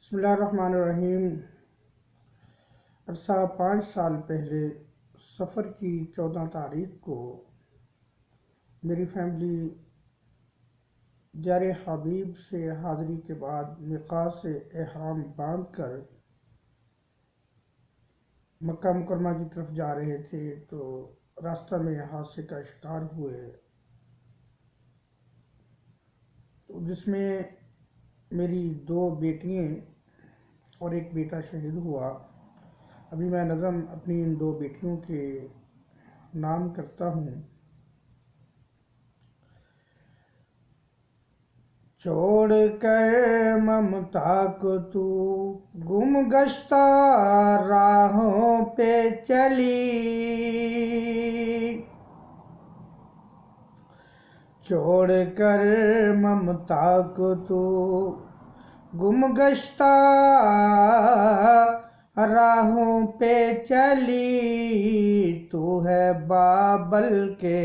बिस्मिल्लाहिर्रहमानिर्रहीम। अरसा 5 साल पहले सफ़र की 14 तारीख को मेरी फैमिली जार हबीब से हाज़िरी के बाद मिक़ात से एहराम बांध कर मक्का मुकरमा की तरफ जा रहे थे तो रास्ता में हादसे का शिकार हुए, तो जिसमें मेरी 2 बेटियाँ और एक बेटा शहीद हुआ। अभी मैं नज़म अपनी इन 2 बेटियों के नाम करता हूँ। छोड़ कर ममता को तू गुम गश्ता राहों पे चली, छोड़ कर ममता को तू गुम गश्ता राहों पे चली, तू है बाबल के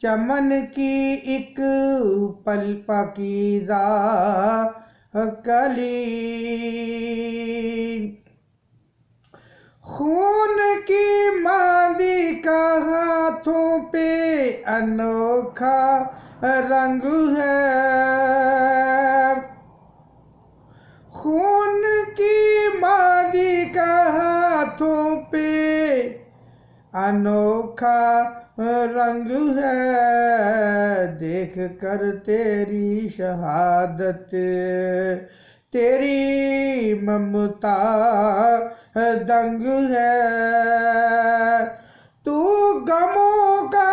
चमन की एक पल पाकीज़ा कली, खून की मांदी का हाथों पे अनोखा रंग है, खून की मांदी का हाथों पे अनोखा रंग है। देख कर तेरी शहादत तेरी ममता दंग है, तू गमों का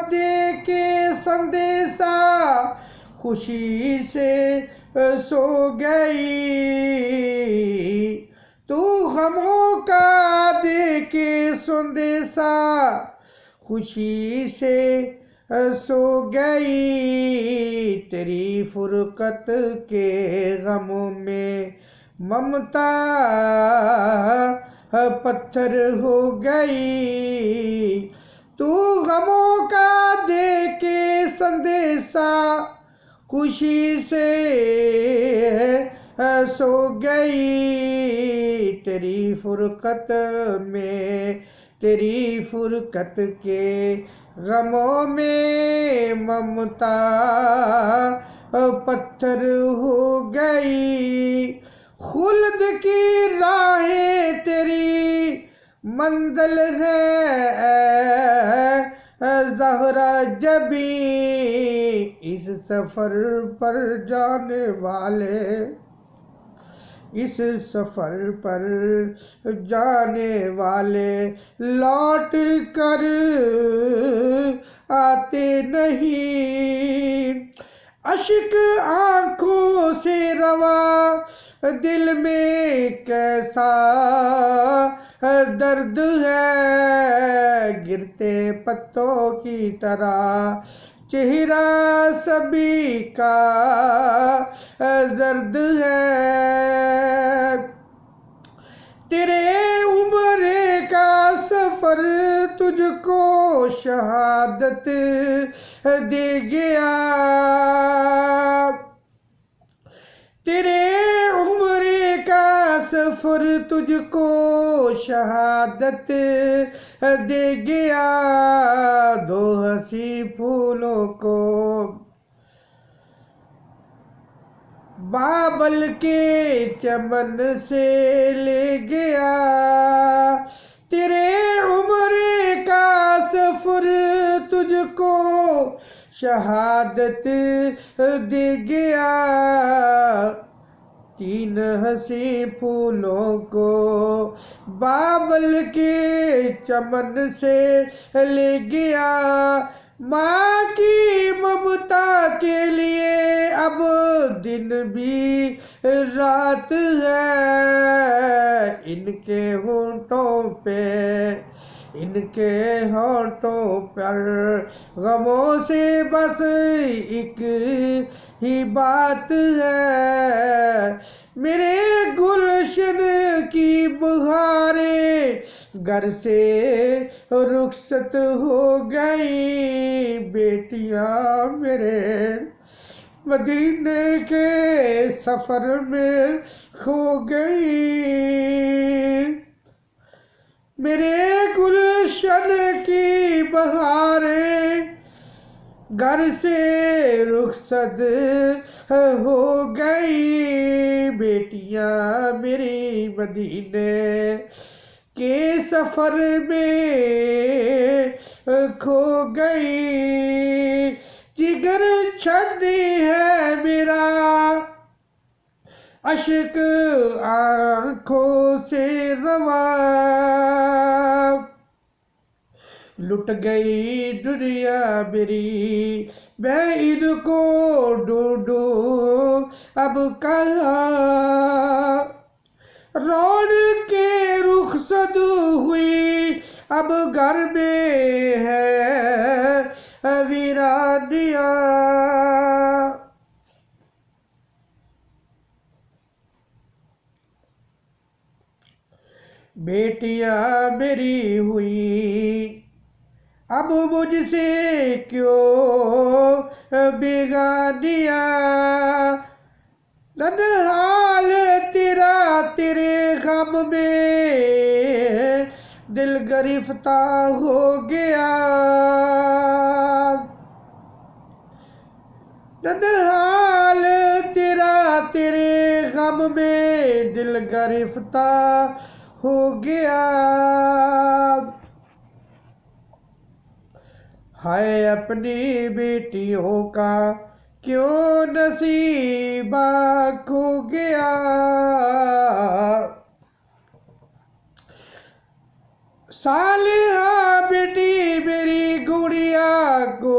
दे के संदेशा खुशी से सो गई, तू गमों का दे के संदेशा खुशी से सो गई, तेरी फुरकत के गमों में ममता पत्थर हो गई, तू गमों का दे के संदेशा खुशी से सो गई, तेरी फुरकत में तेरी फुरकत के गमों में ममता पत्थर हो गई, खुल्द की राहें तेरी मंजिल है ज़हरा जबी, इस सफ़र पर जाने वाले इस सफ़र पर जाने वाले लौट कर आते नहीं, अश्क आँखों से रवा दिल में कैसा दर्द है, गिरते पत्तों की तरह चेहरा सभी का जर्द है, तेरे उम्र का सफर तुझको शहादत दे गया, तेरे उम्र का सफर तुझको शहादत दे गया, 2 हंसी फूलों को बाबल के चमन से ले गया, तेरे उम्र का सफर तुझको शहादत दे गया, 3 हंसी फूलों को बाबल के चमन से ले गया, माँ की ममता के लिए अब दिन भी रात है, इनके होंठों पे इनके होंठों पर गमों से बस एक ही बात है, मेरे गुलशन की बहारें घर से रुखसत हो गई, बेटियां मेरे मदीने के सफर में खो गई। मेरे गुलशन की बहारें घर से रुखसत हो गई। बेटियां मेरी मदीने के सफर में खो गई। जिगर छंदी है मेरा अश्क आँखों से रवा। लुट गई दुनिया मेरी, मैं इनको ढूंढूं अब कहाँ। रौन के रुखसत हुई अब घर में है वीरानिया। बेटियां मेरी हुई अब मुझसे क्यों बेगानिया। नन्हाल तेरा तेरे गम में दिल गिरफ्तार हो गया। नन्हाल तेरा तेरे गम में दिल गिरफ्तार हो गया। हाय अपनी बेटियों का क्यों नसीबा खो गया। सालिहा बेटी मेरी गुड़िया को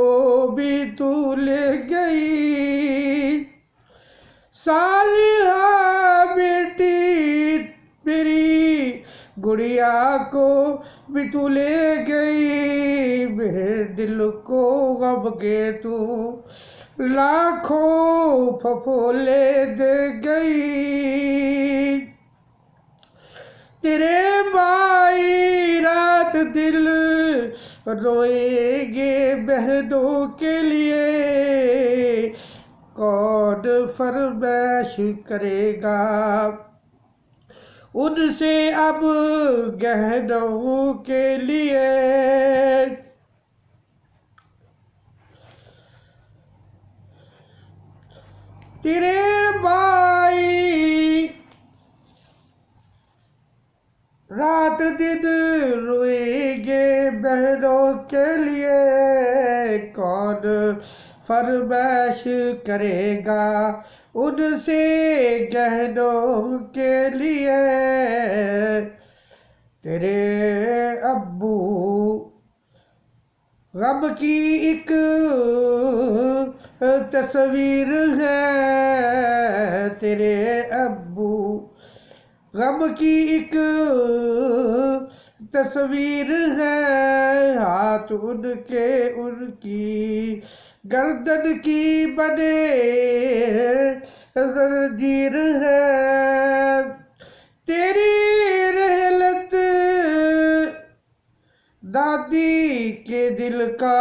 भी तू ले गई। सालिहा बेटी मेरी गुड़िया को भी तू ले गई। मेरे दिल को गम के तू लाखों फफोले दे गई। तेरे भाई रात दिल रोएंगे बहनों के लिए। कौन फरमाइश करेगा उनसे अब गहनों के लिए। तेरे भाई रात दिन रोएंगे बहनों के लिए। कौन फरमाइश करेगा उनसे गहनों के लिए। तेरे अब्बू गम की एक तस्वीर है। तेरे अब्बू गम की एक तस्वीर है। हाथ उनके उनकी गर्दन की बने जंजीर है। तेरी रहलत दादी के दिल का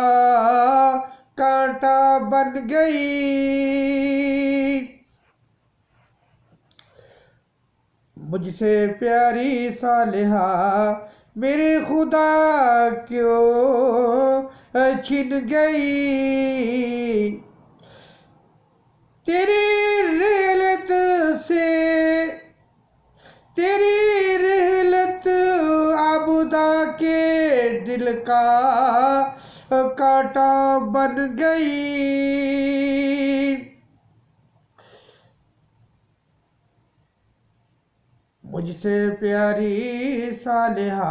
कांटा बन गई। मुझसे प्यारी सालिहा मेरे खुदा क्यों छिन गई। तेरी रहलत से तेरी रहलत आबुदा के दिल का कांटा बन गई। मुझसे प्यारी सालिहा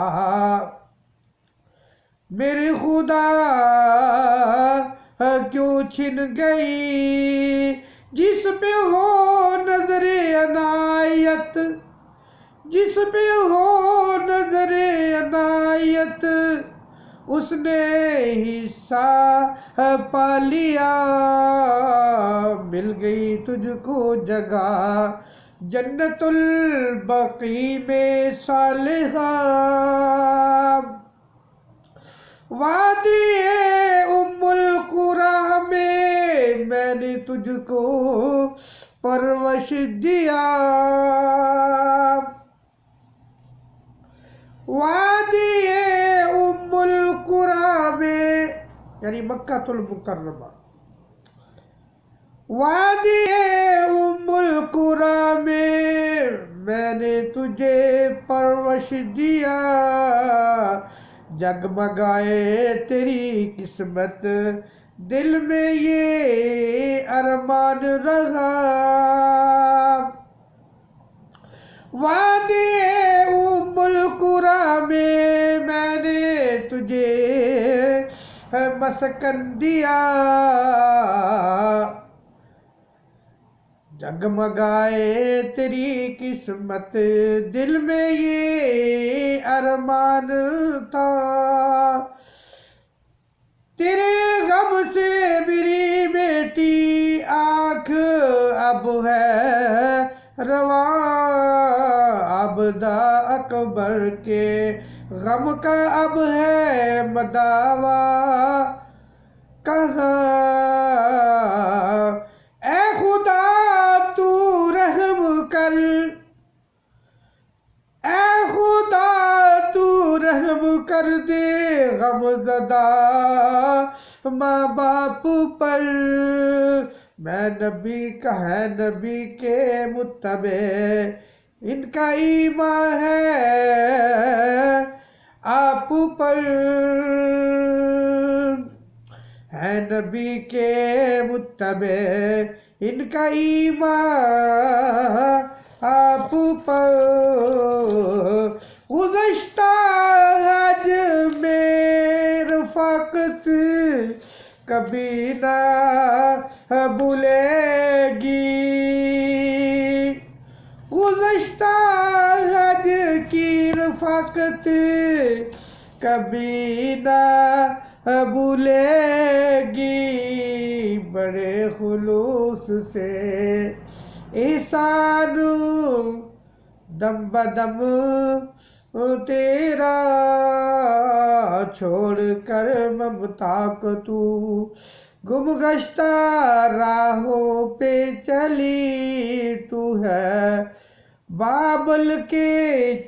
मेरे खुदा क्यों छिन गई। जिस पे हो नजरे अनायत, जिस पे हो नजरे अनायत, उसने हिस्सा पा लिया। मिल गई तुझको जगह जन्नतुल बकी में सालिहा। वादी उम्मुल कुरा में मैंने तुझको परवश दिया। वादिए उम्मुल कुरा में यानी मक्कातुल मुकर्रमा, वादिए उम्मुल कुरा में मैंने तुझे परवश दिया। जगमगाए तेरी किस्मत, दिल में ये अरमान रहा। वादिए उम्मुल कुरा में मैंने तुझे मस्कन दिया। जगमगाए तेरी किस्मत, दिल में ये अरमान था। तेरे गम से मेरी बेटी आँख अब है रवा। आबदा अकबर के गम का अब है मदावा। कहाँ ए खुदा तू रहम कर, ए खुदा तू रहम कर दे गमज़दा माँ बाप पर। मैं नबी का है नबी के मुत्तबे, इनका ईमान है आप पर। है नबी के मुत्तबे, इनका ईमान आप पर। गुज़श्ता हज में रफ़ाक़त कभी ना भूलेगी। गुज़श्ता हज की रफ़ाक़त कभी ना भूलेगी। बड़े खुलूस से एहसान दम बदम तेरा, छोड़ कर ममता को तू गुमगश्ता राहों पे चली। तू है बाबल के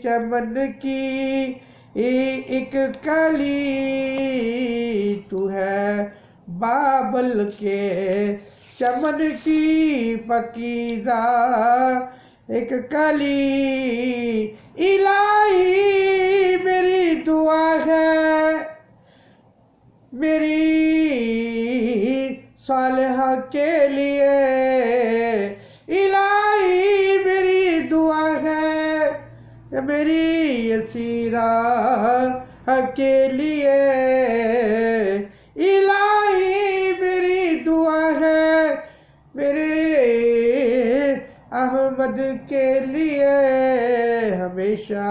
चमन की एक कली। तू है बाबल के चमन की पकीज़ा एक कली। इलाही मेरी दुआ है, मेरी सालिहा के लिए। इलाही मेरी दुआ है, मेरी यसीरा के लिए। इलाही मेरी दुआ है, मेरे अहमद के लिए। हमेशा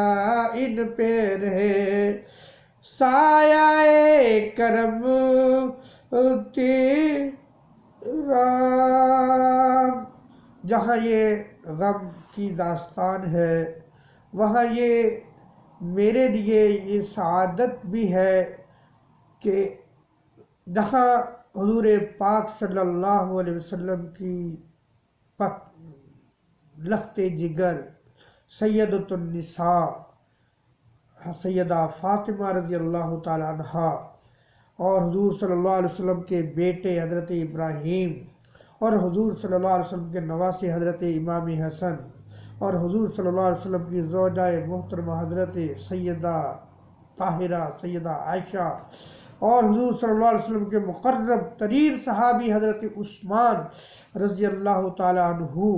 इन पे रहे साया-ए करम तेरा। जहाँ ये गम की दास्तान है, वहाँ ये मेरे लिए ये सआदत भी है कि जहाँ हुज़ूर पाक सल्लल्लाहु अलैहि वसल्लम की लख्ते जिगर सैयदतुन निसा सैयदा फ़ातिमा रज़ी अल्लाह ताला अन्हा और हुज़ूर सल्लल्लाहु अलैहि वसल्लम के बेटे हज़रत इब्राहीम और हुज़ूर सल्लल्लाहु अलैहि वसल्लम के नवासे हज़रत इमाम हसन और हुज़ूर सल्लल्लाहु अलैहि वसल्लम की ज़ौजाए मोहतरमा हज़रत सैयदा ताहिरा सैयदा आयशा और हुज़ूर सल्लल्लाहु अलैहि वसल्लम के मुक़र्रब तरीन सहाबी हज़रत उस्मान रज़ी अल्लाह ताला अन्हु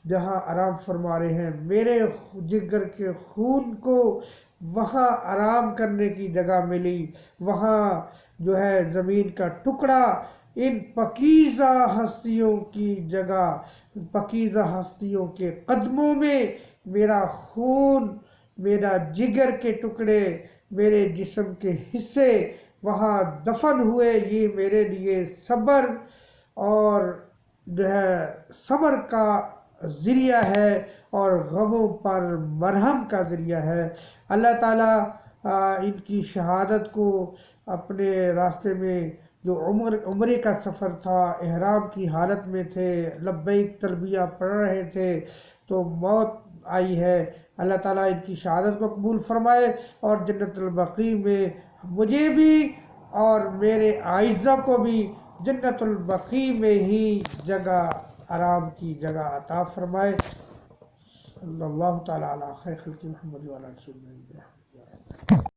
जहाँ आराम फरमा रहे हैं। मेरे जिगर के खून को वहाँ आराम करने की जगह मिली। वहाँ जो है ज़मीन का टुकड़ा इन पकीज़ा हस्तियों की जगह, पकीज़ा हस्तियों के कदमों में मेरा खून, मेरा जिगर के टुकड़े, मेरे जिस्म के हिस्से वहाँ दफन हुए। ये मेरे लिए सब्र और जो है सब्र का ज़रिया है और गमों पर मरहम का ज़रिया है। अल्लाह ताला इनकी शहादत को अपने रास्ते में जो उम्रे का सफ़र था, एहराम की हालत में थे, लब्बैक तलबिया पढ़ रहे थे, तो मौत आई है। अल्लाह ताला इनकी शहादत को कबूल फरमाए और जन्नतुल बक़ी में मुझे भी और मेरे आइज़ा को भी जन्नतुल बक़ी में ही जगह, आराम की जगह अता फरमाए। सल्लल्लाहु ताला अला खैर खल्क़ि मुहम्मद व अला रसूलिही।